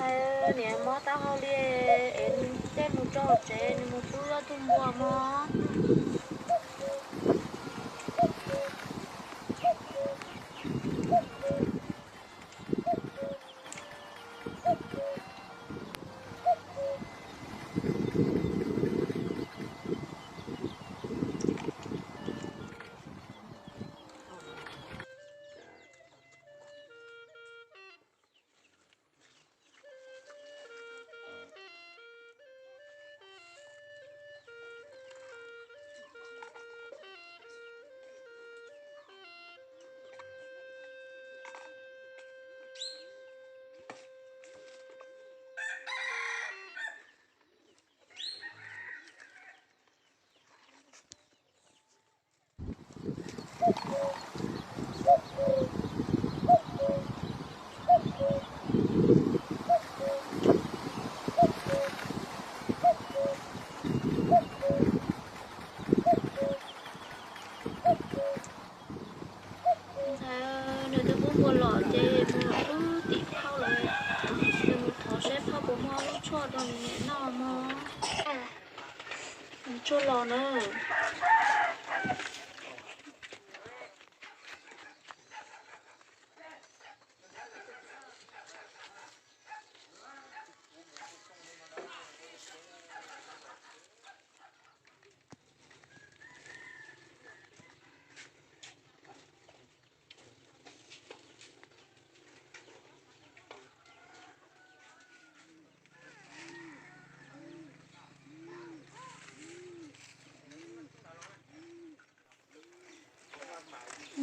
hay nè mò tao hao lia em tên một trò trẻ một chú ra tung bùa mò nếu tôi muốn mua lọ thì mua cứ tỉ phao lại nếu một thỏ sẽ phao bộ mò lúc cho đòn nhẹ nọ mò cho lọ nữa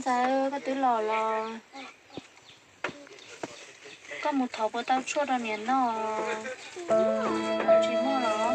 giờ cái túi lọ lọ có một thỏ bò tao cho đòn nhẹ nọ chỉ mua nó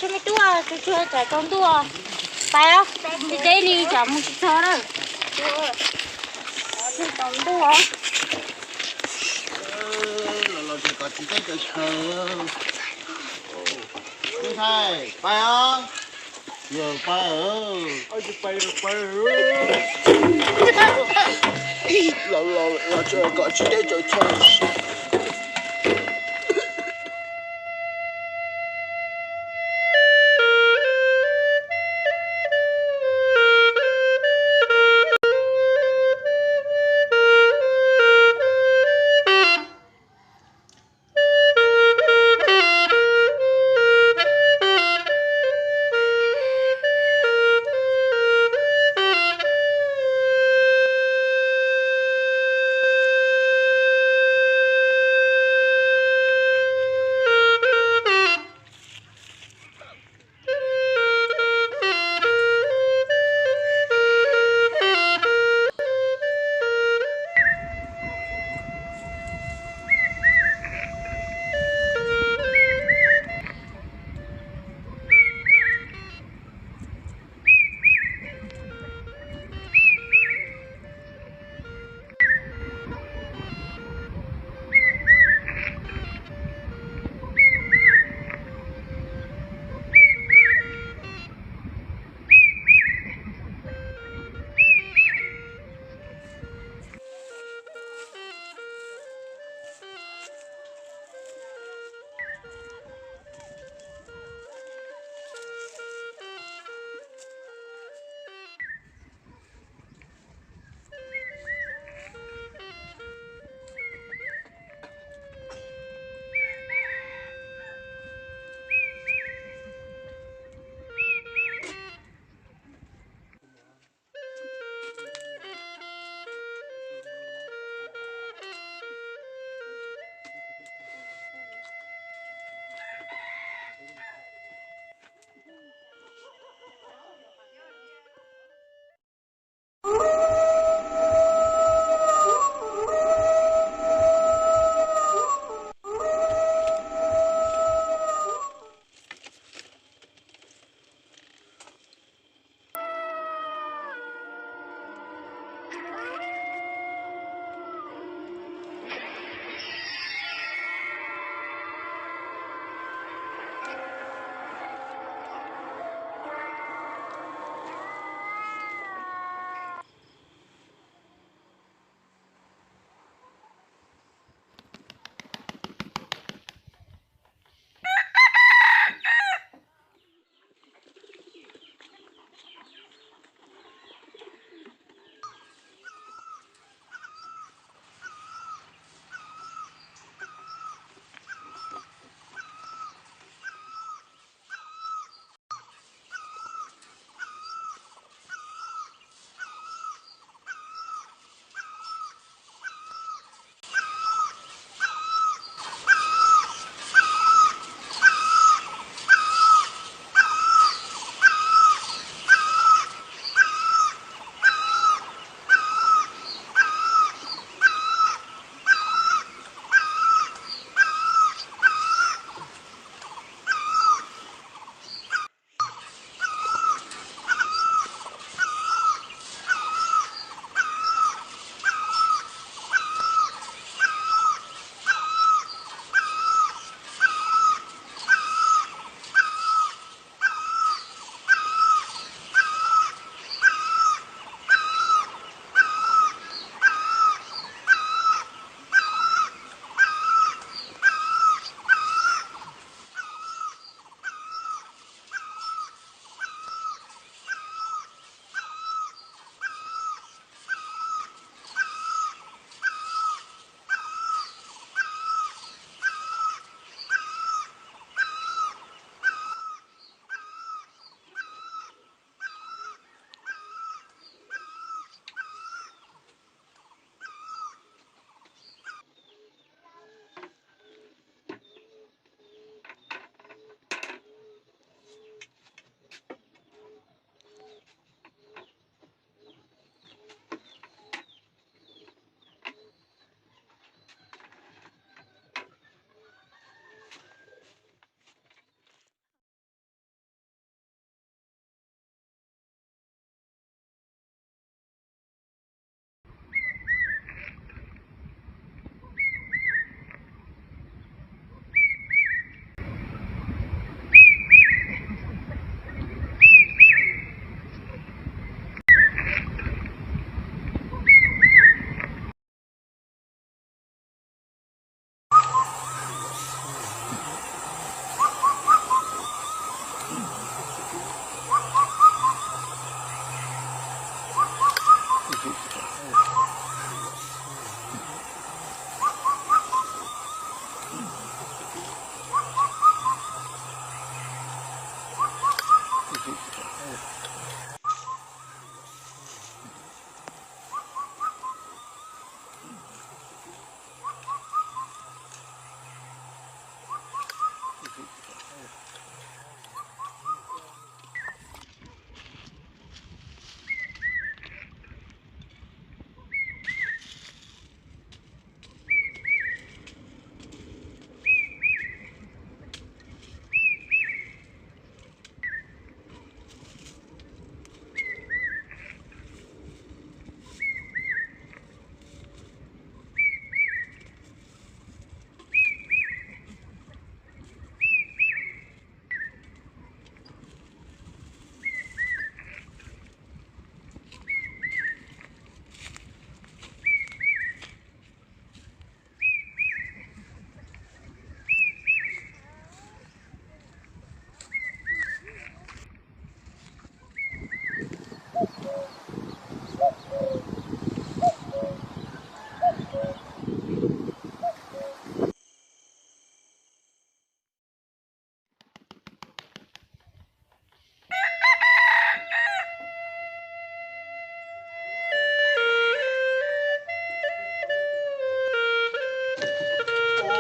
cho mấy tua cho chưa trả con tua phải không thì đây đi chả một chút thôi đâu thì con tua là chỉ có chỉ cái chờ không sai phải không giờ phải ơi chỉ phải được phải là chờ có chỉ cái chờ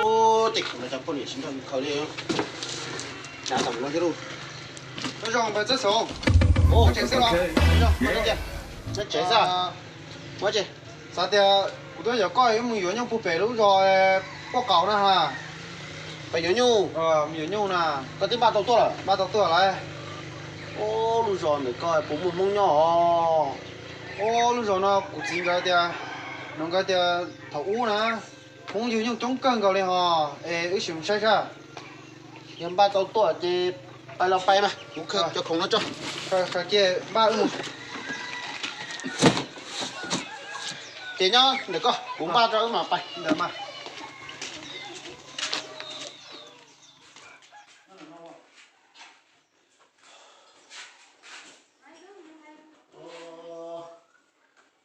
ô tịch mà chẳng có để xin thằng khởi đi chả tổng nó cái đâu nó rong mà rất sống ô chạy xe lo mà nó chạy nó chạy sao quá chạy sao thì tôi giờ coi một yếu nhau phụ bể lúc rồi có cầu nè ha phải nhớ nhu yếu nhau nè có tiếng ba tàu to rồi ba tàu tuổi lại ô lúc rồi mới coi bố một mông nhỏ ô lúc rồi nó cũng chín cái thì nó cái thì thầu u nè không yếu nhau chống cân cầu đi ha ê ước sướng sai sao nhưng ba tàu to thì bay là bay mà cũng khờ cho không nó cho cái kia ba ước thế nhá để coi cũng ba tàu mà bay được mà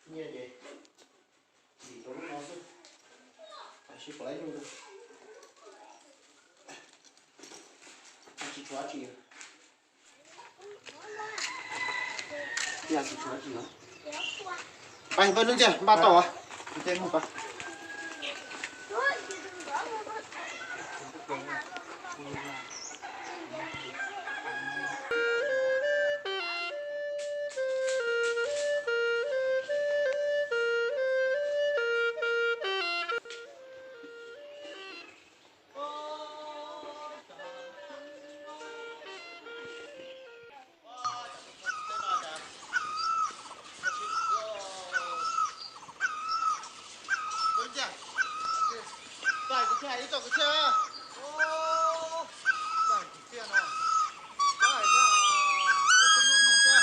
như vậy thì tôi nó chứ phải ship lấy luôn chị xóa chị chị xóa chị nữa bay bên đứng chưa ba tàu à thêm một cái đứng chưa phải cái xe đi cho cái xe ô cái kia nó cái kia cái con nó nó cái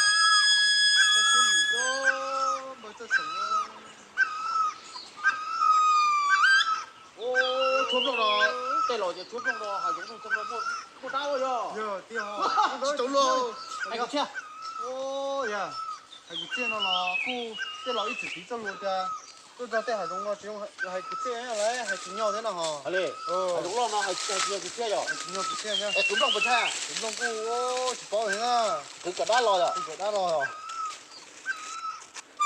cái gì đó mới cho sống ô chốt luôn rồi tay lò chốt luôn rồi hải dũng trong đó một đau rồi giờ tiêu chốt luôn anh có xe ô ya hay cái kia nó là cô cái là ít chỉ cho luôn cha tôi ra tay hải đông nó chỉ用hay cái kia này hay chỉ nhau thế nào hả hải lì hải dũng lo nó hải nhiều cái xe rồi nhiều cái kia nhá em cũng đồng một xe cũng đông cô ô chỉ bảo thế à cứ cả đá lo rồi cái đã rồi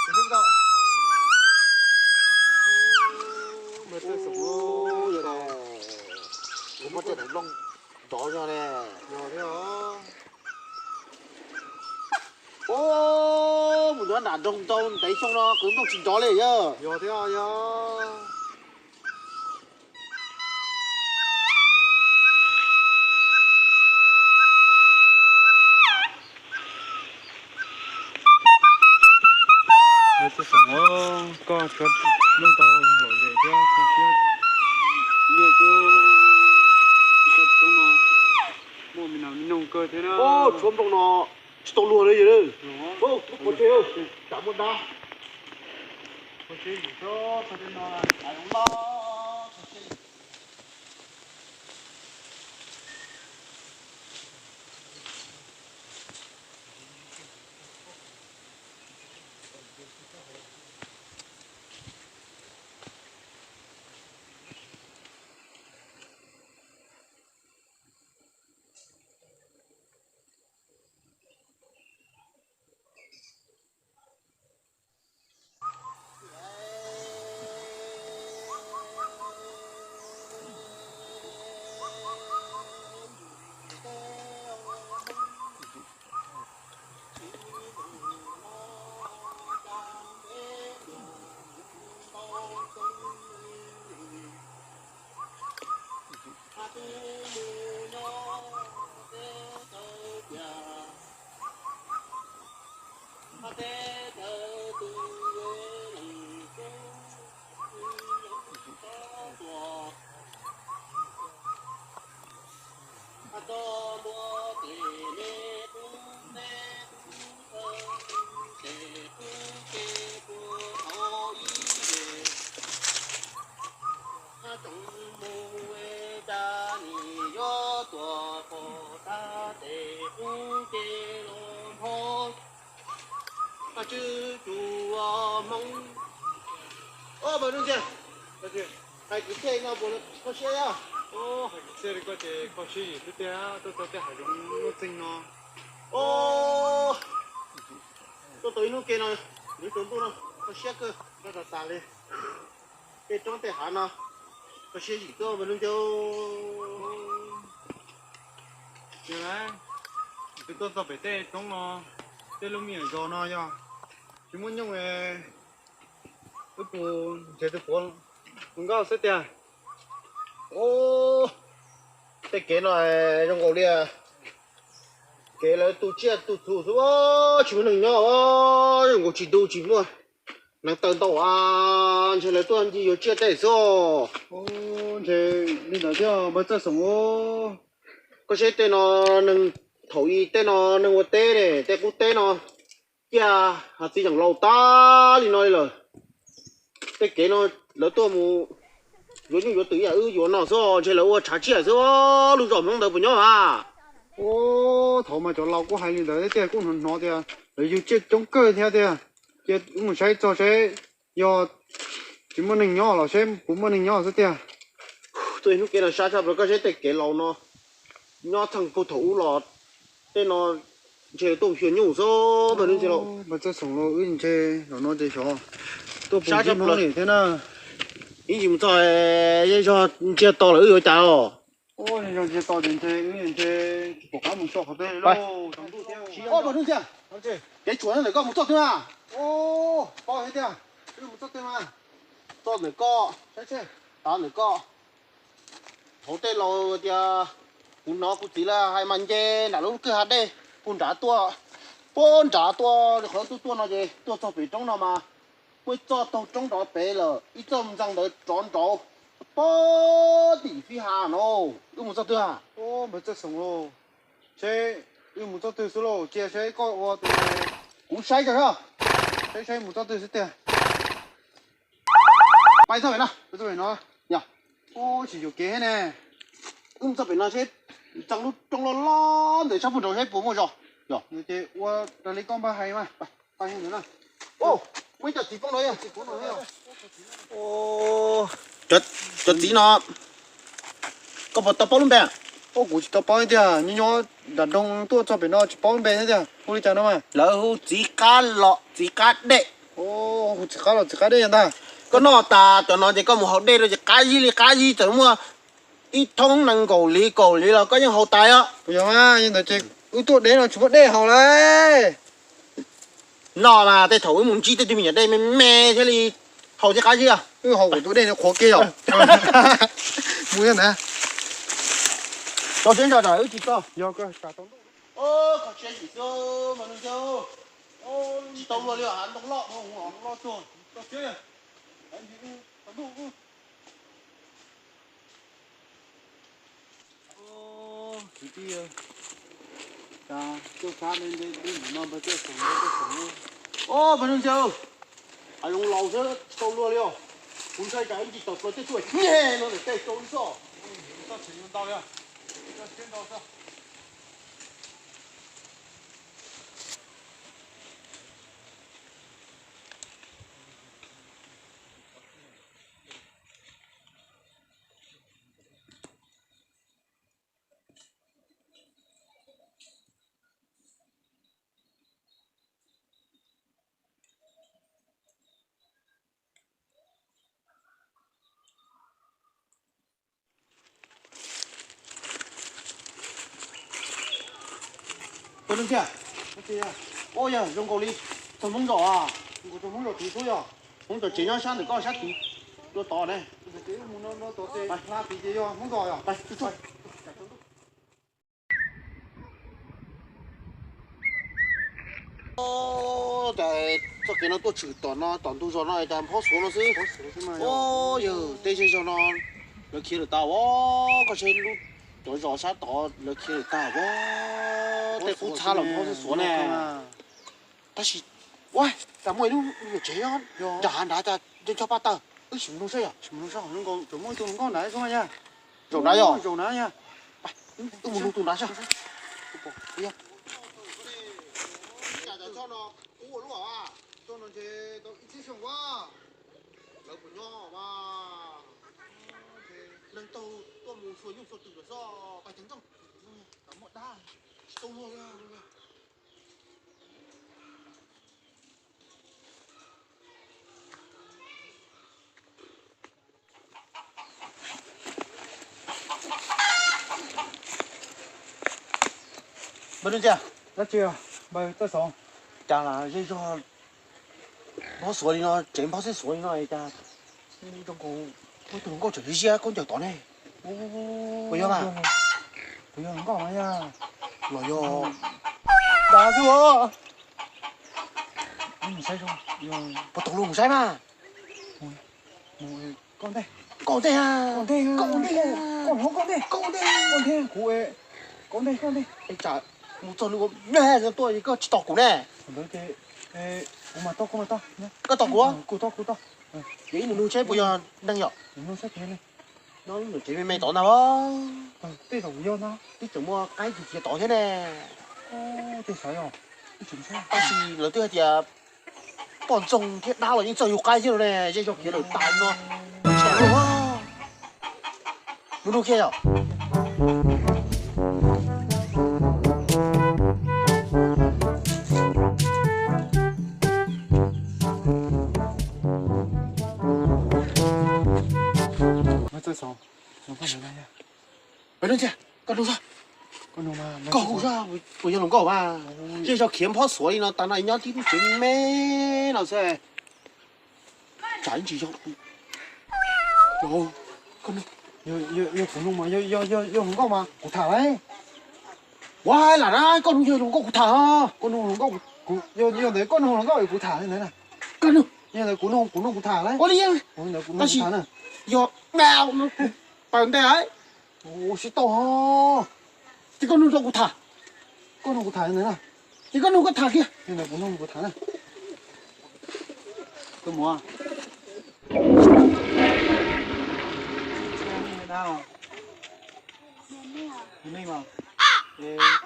cái đó mà tôi sụp ô vậy này cũng có thể đánh lông gió cho nè rồi thế hả ô một đứa đàn trong tông đấy xong nó cứ một chỉnh gió lên nhá rồi thế hả ya Vậy tôi sống có chút lúc đầu rồi vậy chứ không biết nhiều cái trong nó mua mình nào mình nông cơ thế nào ô xuống trong nó tông luôn đấy vậy đó ô một chiều cả một đá có gì đó sao thế nào à đúng đó chữ chùa mong ô bà đừng kìa cái gì hai cái xe nào bộ có xe à ô hay cái xe có thể có gì thế tôi hải đông nó tinh nó ô tôi tới nó kia này nếu tôi nó có xe cơ nó là xa lên cái trong tay hà nó có xe gì cơ mà đừng cho giờ đấy cái tôi tập phải tê trong nó tê lúc miệng cho nó nha chúng muốn nhung về cái bộ chế cái bộ không có sẽ tiền ô cái kế này trong cầu đi à kế là tu chia tu thủ số chỉ muốn đừng nhỏ đừng có chỉ tu chỉ mua năng tận tàu à chỉ là tuần gì chia tay số ô chế đi nói cho bây giờ sống ô có xe tên nó nâng thầu y tên nó nâng một tên này tên quốc tế nó kia hạt gì chẳng lâu ta đi nói rồi cái kế nó lỡ tôi mu rồi những tự nhà rồi nó số chỉ là ô trả chia số lúc rồi mong được bao nhiêu à ô thầu mà cho lâu có hai lần đấy tiền cũng không nói tiền rồi yêu chết chống cơ theo tiền chết cũng sai cho sẽ do chỉ muốn mình nhỏ là xem cũng muốn mình nhỏ sẽ tiền tôi lúc kia là sao sao rồi có sẽ cái lâu nó thằng phụ thủ lọt tên nó chế tôi chuyển nhủ số mà nên chế đâu bây giờ sống lo ứng chế nó chế cho tôi cũng chỉ nói để thế nào ý gì mà cho chế to là ư chào ôi giờ chế to đến chế ứng chế bộ cá một số họ đây lo ô mà đừng chưa cái chuột này có một chút thôi à ô bao hết tiền cái một chút tiền mà to này có thế chứ đó này có thấu tên lâu thì cũng nó cũng chỉ là hai mình chứ là lúc cứ hạt đây cũng trả tua khó tua nó gì tua cho bị trong nó mà quay cho tàu trong đó bé là ít trong răng đỡ tròn trâu bó tỷ phi hà nó cứ một sao tư à ô bây giờ sống lo chế cái một chút tiền số lo chế chế có ô tiền cũng sai rồi hả chế một chút tiền số tiền bay sao vậy nào bây giờ nó nhỉ ô chỉ có kế nè cũng sao phải nói chết trong nó lo để sao phụ đầu hết bố một rồi rồi như thế ô đây lấy con ba hay mà ba hay nữa nè ô bây giờ chỉ phong nói à ô chật tí nó có một tập bao luôn bè ô cũng chỉ tao bao nhiêu tiền như nhau đàn đông tôi cho bên nó chỉ bao nhiêu tiền cô đi chào nó mà lỡ chỉ cá lọ chỉ cá đệ ô chỉ cá đây ta có nó ta cho nó chỉ có một hộp đây rồi chỉ cá gì chẳng mua ít thông năng cầu lý là có những hậu tài á bây giờ mà nhưng mà chỉ ưu tú đấy là chỉ có đây hậu đấy nó mà tay thổi muốn chi tay mình ở đây mẹ thế thì hậu chứ cái gì à cái hậu của tôi đây nó khó kia rồi mua cái này cho chuyến trò trời chỉ có do cơ cả tông ô có chuyện gì cơ mà đừng chơi ô chỉ tông luôn liệu hắn tông lọ không lo chuồn cho chơi à anh đi tông đủ ô chỉ đi ta tôi phá lên đây nó bây giờ sống ô mà đừng chơi anh dùng lâu chứ tông luôn liệu muốn chơi cái gì tông luôn chết chuột nhẹ nó để tay tông sao ta chỉ用到了这先到这不能见，哦呀，用够力，怎么着啊？我怎么着提出呀？我这尽量想得高下提，多大呢？这个我到这拉皮筋哟，没搞呀，来，去做。哦，在这给nó tôi chửi toàn nó toàn tu rồi nó làm hot số nó xí. Ô giờ đây chơi cho nó kia được tao ô có chơi lúc rồi rõ sát tỏ nó kia được tao ô đây cũng xa lắm hot số nè. Ta chỉ, ôi, ta mới lúc chế á, chả đã ta cho ba tờ, ơi chịu nó à? chúng nó sao nó còn chúng mỗi tuần con đấy xong nha, Rồi đá rồi. rồi đá nha, một lúc tuần đá sao? đi không? cho nó cú ở lúc à? cho nó chơi tôi ít chơi xong quá, Lỡ của nhỏ mà. Lần tàu tôi muốn xuống dùng số từ đó do bài tiếng trong. Cả một đá, tàu luôn nha. Bên đó chưa? Đó chưa? Bây tới sống. Chả là cái cho nó sửa đi nó chém bao sẽ sửa đi nó này cha. Trong con tôi tưởng con chửi gì con chửi tỏ này. Bây giờ mà. Bây giờ không có mà nha. Rồi vô. Đã chưa? Mình sai rồi. Bắt đầu luôn sai mà. Mùi con đây. Con thế à? Con đây. Con thế à? Con không con đây. Con thế. Con đây. Cụ ơi. Con đây. Ê chả. Một tuần nữa nè cho tôi có tỏ củ nè. Đấy thế. Ê, con mà to nhá. Có tỏ củ á? Cụ to. Vậy nó nuôi chết bây giờ đang nhọ. Nó sẽ thế này. Nó nuôi chết mày tỏ nào á? Tê đầu yêu nó. Tí tưởng mua cái gì kia tỏ thế nè. Tê sấy rồi. Tê chính xác. Cái gì là tôi thì bọn trồng cái đau là những trời cái chứ nè, chứ cho kia là tàn nó. Chả luôn á. Nó nuôi kia à? Nó tới sống. Nó con này nha. Bên đó chưa? Con đâu ra? Con đâu mà. Cậu ra, bây giờ nó cậu mà. Chứ cho kiếm phó sủa đi nó tàn này nhá thì nó chính mê nào xe. Chả chỉ cho. Rồi, con Yêu phụ nông mà. Yêu không có mà. Cụ thả đấy. Wow, là đấy, con yêu nó có cụ thả. Con nông không có. Yêu đấy con nông không có cụ thả như thế này. Con đâu? Yêu đấy cụ nông cụ thả đấy. Có đi em. Ôi là cụ nông cụ thả này. Yo, nào nó bằng đây ấy. Ôi xí to. Thì con nuôi cho cụ thả. Con nông cụ thả như thế này. Thì con nuôi có thả kia. Yêu đấy cụ nông cụ thả này. Tôi mua. Nào. Ini mà.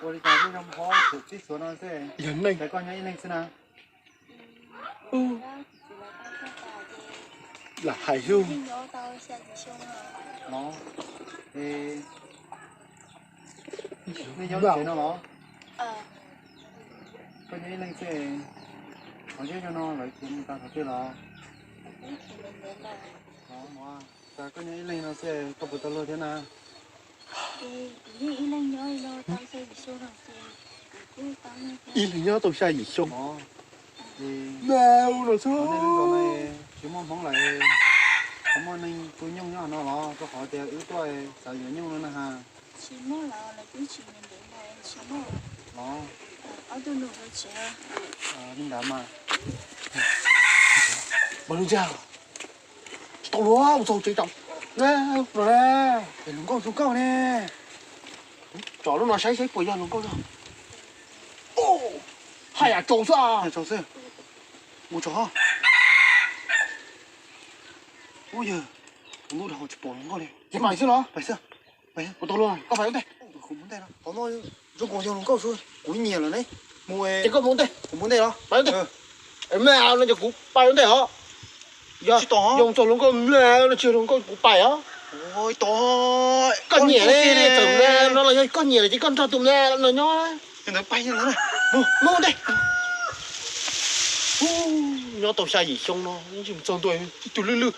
Ôi ta cứ trong khó sự tí số nó sẽ. Dẫn này. Cái con nhá anh xem nào. Là Hải Dương. Nó. Thì cái nhớ chuyện nó nó. Con nhá anh sẽ. Ở dưới cho nó lại chúng ta phải chơi nó. Đó mà. Ta con nhá anh nó sẽ có một tờ thế nào. Y là nhớ tôi sai gì không? Đó. Thì Nào nó ở xuống. đây lúc này chúng mong phóng lại không mong anh tôi nhung nhá nó lo có hỏi tiền yếu tôi sợ gì nhung nữa nè ha nó nhưng đã mà Mà luôn chào. Tao lúa, một số chơi trọng. Nè, rồi nè. Để lúng con nè. Chó nó say của giờ lúng con rồi. Ô, hay à, trâu sao? cháu xem Ủa chó. Ôi giời. Nó đầu chụp bóng con này. Cái mày xưa nó. phải sao Mày, của tôi luôn à? Có phải không đây? không muốn đây đâu Có thôi. Rốt còn giờ lúng con rồi. cúi nhiều rồi đấy mua Chỉ có muốn đây. không muốn đây đó Phải không đây? Em nào nó cho cú bay không đây hả? Giờ chỉ to dùng cho lúng con nào nó chưa lúng con cú bay hả? ôi to Con nhẹ đấy, tưởng ra nó là con nhẹ chứ con cho tụm ra nó nhó. nó bay như thế này Mua đây. Nó tàu xa gì xong nó, nhưng chỉ trong tuổi tụi lư lư.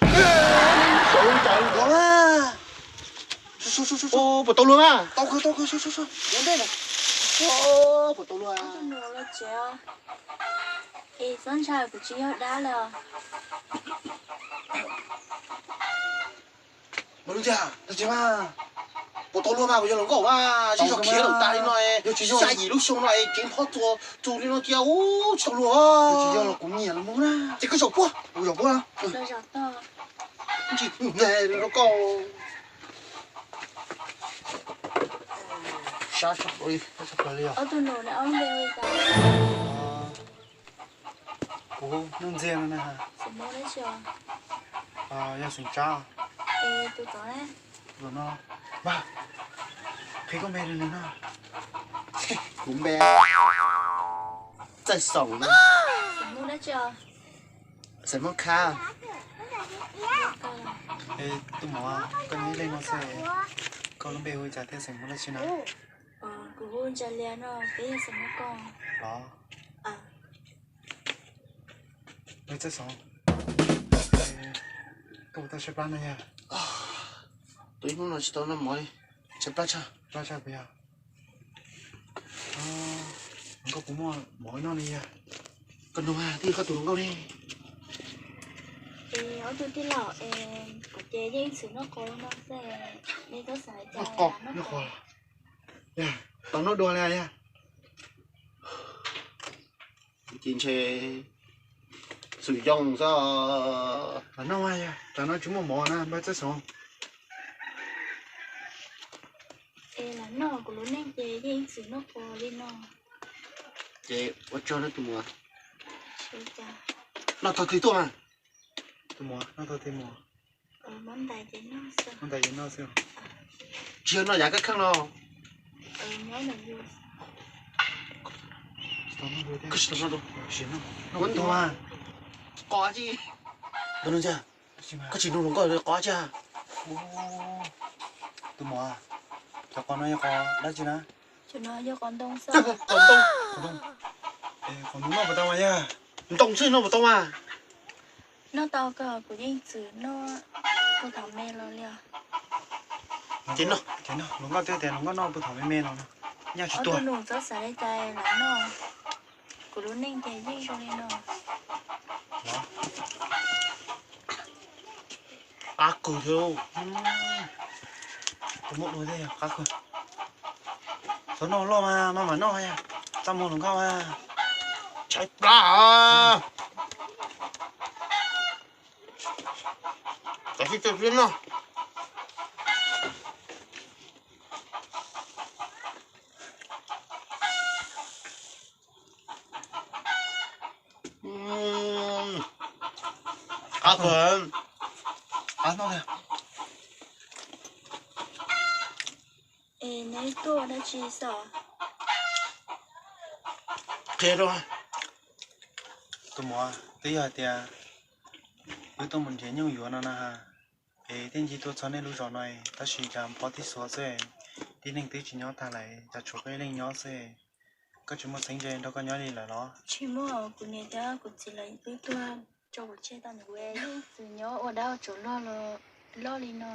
Trời quá mà. Ô, bỏ tàu luôn à? to cơ số Đến đây này. Ô, bỏ tàu luôn à? Dân trai của chị đã là Mà đúng chưa? Được chưa mà? Bỏ tàu luôn mà, bây giờ nó cậu mà. Chỉ cho kia đầu ta đi nói. Xa gì lúc xong nói, kiếm phót cho đi nó kia. Ô, tàu luôn à. chỉ cho là cũng nhiều lắm muốn á Chỉ có sổ quá. ôi dồi quá lời giọt to Chỉ nè nó cầu. Sao đi, sao đi à? ở tôi nổ này ông đều ra cô nương riêng nữa nè sẽ mua đấy chưa gia sinh cha ê tôi có đấy rồi nó ba thấy con bé này nữa nè Cũng bé. Tại sống nữa. sẽ mua đấy chưa Sẽ mất kha. ê tôi bảo con nghĩ lên nó sẽ con bé hơi trả tiền sản nó xin nào của hôn trả liền nó bây giờ sẽ mua con đó nó chết xong cậu ta sẽ bán này nha Tôi muốn nói cho nó mới. Sẽ bắt cha. ra bây giờ có cũng mỗi nó này à cần đâu à thì có tụi nó đi ở tôi tí lọ có chế dây sự nó có nó sẽ đi có sải nó chạy cọp nó nó có cọp ya tao nó đùa lại ya chính chế sử dụng ra tao nó ai ya tao nó chúng mà mò na bắt chết xong là nó của lúc nên chế dây sự nó có đi nó chế bắt cho nó tụi mua chơi cha nó thật thì tôi à tụi mò nó thôi thêm mò món tài chế nó sao con tay gì nó xem chưa nó giá cái khác nó nhớ là vui tao nó đùa thêm cái gì nó đâu xin nó vẫn to à có gì đâu chưa xin mà có chỉ nó có chưa tụi mò à cho con nó có đã chưa na cho nó cho con đông sao còn tông còn đúng nó vào tao mà ya tông xí nó mà tông à nó to cơ của dây sự nó có thằng mẹ lo liao chính nó nó có tiêu tiền nó có nó bự thằng mê nó nha chỉ ở tuổi tôi nụ rất sợ đấy chạy là nó của lúc nên chế dây cho nên nó à cử theo có một đôi thế à khác rồi số nó lo mà nó ya tao mua nó cao à chạy ra chạy đi chạy lên nó à phần à nó kìa nếu tôi đã chỉ sợ thế rồi tụi mò tí giờ thì với tụi mình chỉ nhau yếu nó ha tên chỉ tôi cho nên lúc rồi này ta chỉ làm bỏ tí số rồi tí nên tí chỉ nhau ta lại ta chụp cái lên nhau rồi có chúng mà sinh ra đâu có nhau đi là nó chỉ mua của người ta của chỉ là với tôi cho một chế tao người từ nhỏ ở đâu chỗ lo đi nó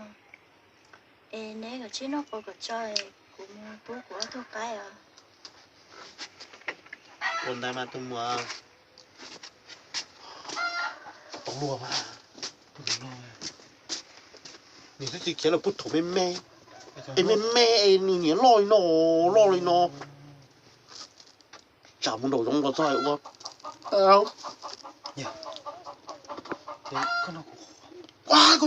nếu cái chế nó có cái chơi của bố của tôi cái à còn đây mà tôi mua tông lùa mà nhìn thấy chỉ là bút thủ mê mê nhỉ lôi nó chả muốn đổ trong đó rồi không không thì con nó quá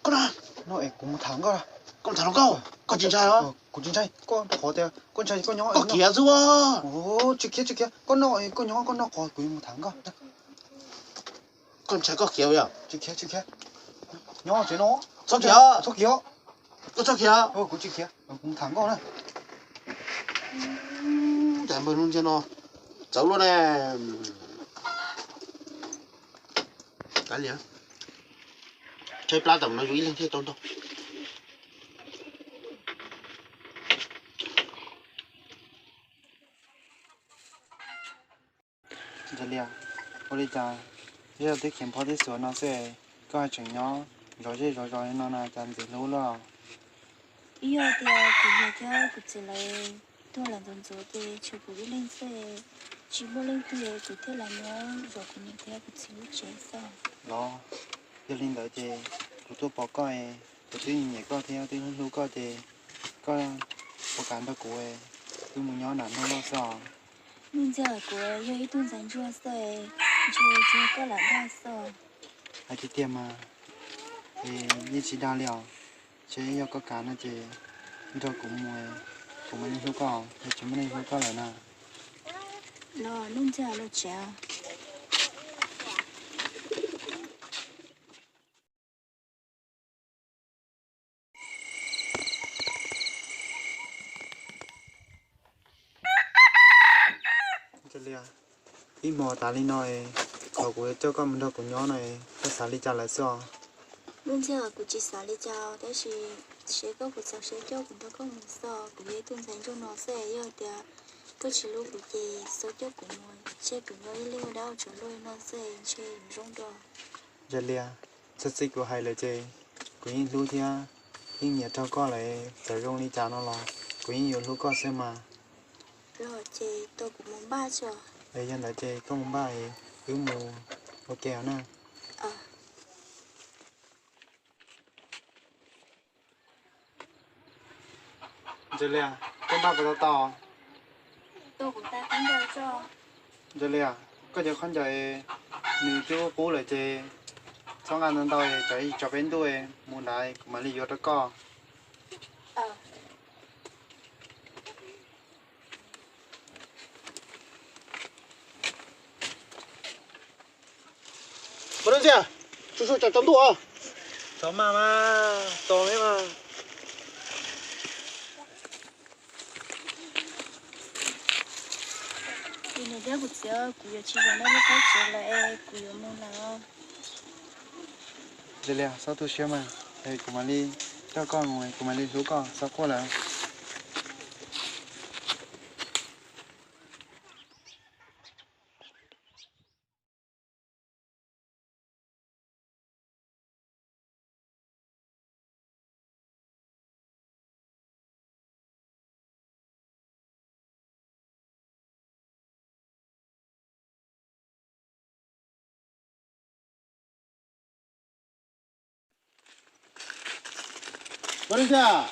con à nó ấy cũng một tháng cơ con thằng nó câu con chín trai đó con chín trai con khó con trai con nhỏ có kia chưa ồ chưa kia con nhỏ có cũng một tháng cơ con trai có kia vậy chưa kia nhỏ chứ nó số kia có số kia cũng chưa kia cũng tháng cơ này để mà luôn cho nó cháu luôn nè cái gì á chơi pla tổng nó dữ lên thế tôn đâu giờ liền bây giờ tôi kiếm phá đi số nó sẽ có chuyện nhỏ rồi nó là chẳng gì lâu rồi giờ thì của người ta của chỉ là tôi làm dần dần thì chỉ của lên xe chỉ mua lên thì của thế là nó rồi của người ta của chỉ lúc chế sao đó giờ lên tới thì của tôi bỏ coi của tôi nhìn coi theo tôi không coi thì coi một cái đó của tôi muốn nhỏ nặng nó sao nhưng giờ của giờ ít tuần dành cho xe chỉ có là đa sao hay thì tiêm mà thì như chỉ đa liều chế yêu có cả nó thì rồi cũng mình không có thì chúng mình không có lại nào lo nên giờ lo chèo cho liều ít mò ta đi nói họ của cho con mình đâu của nhỏ này có xả đi trả lại sao nên giờ của chị xả đi chào thế thì sẽ có của cháu sẽ cho của nó có một giờ của bé tuần dành cho nó sẽ giờ thì có chỉ lúc của chị số cho của nó sẽ của nó liêu đau trở lôi nó sẽ chơi rong đỏ giờ liều rất xích của hai lời chơi của những lúc thì những nhà trâu có lại giờ rong đi trả nó là của những nhiều lúc có xem mà lo chơi tôi cũng muốn ba chưa để dân đã chơi có một bài cứ mù một kèo nè ờ chơi liền con ba vào tàu tôi cũng ta không được cho chơi liền có giờ con chơi nếu chú bố lại chơi xong ăn tàu chơi cho bên đuôi muốn lại mà đi vô đó co ờ不能这样，就是讲长度啊。 cháu mà to ấy mà thì nếu biết một giờ cụ yêu chỉ là nó mới phải chơi lại cụ yêu mong nào chơi liền sao tôi xem mà đây của mà đi cho con ngồi của mà đi số con sao qua lại不能这样，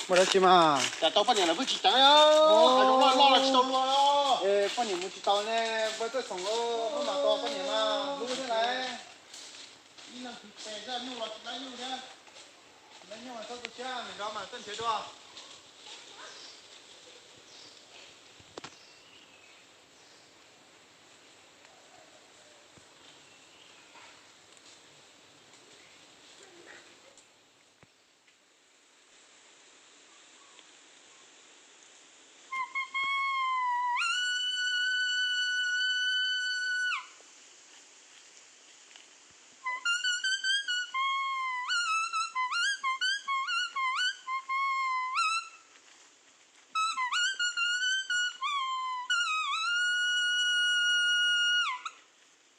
mà đó chị mà 但到半年了不去讲哟，还弄拉了去到路了。 ê con nhìn một chị tàu nè với tôi sống ở không mà to con nhìn mà lúc thế này 你那白菜弄了来弄的， lấy nhau mà sao tôi chơi mình đó mà tân chế đua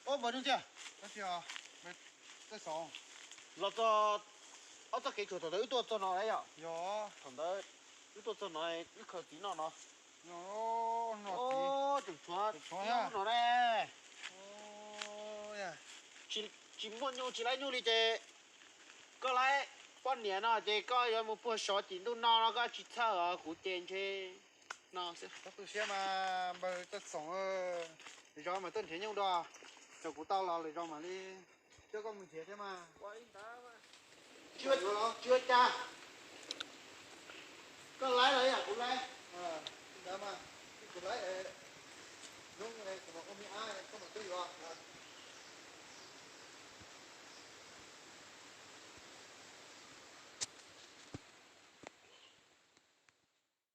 ô不能这样， đó chị à tôi sống 老早，我这给球头有多做哪来呀？ yo 看到有多做哪，有口地哪呢？ nó nó 哦，就穿，穿呀哪嘞？ oh yeah chỉ muốn nhau chỉ lấy nhau đi chơi, có lấy半年了，这个要么不少进度哪那个去炒啊，胡点去，那是。 sao tôi xem mà bây tôi sống ở để cho mà tân chế nhau đó cho cụ tao là để cho mà đi cho con mình chế thế mà chưa cha có lấy đấy à cũng lấy đó mà cụ lấy lúc này của ông ai không mà tôi gọi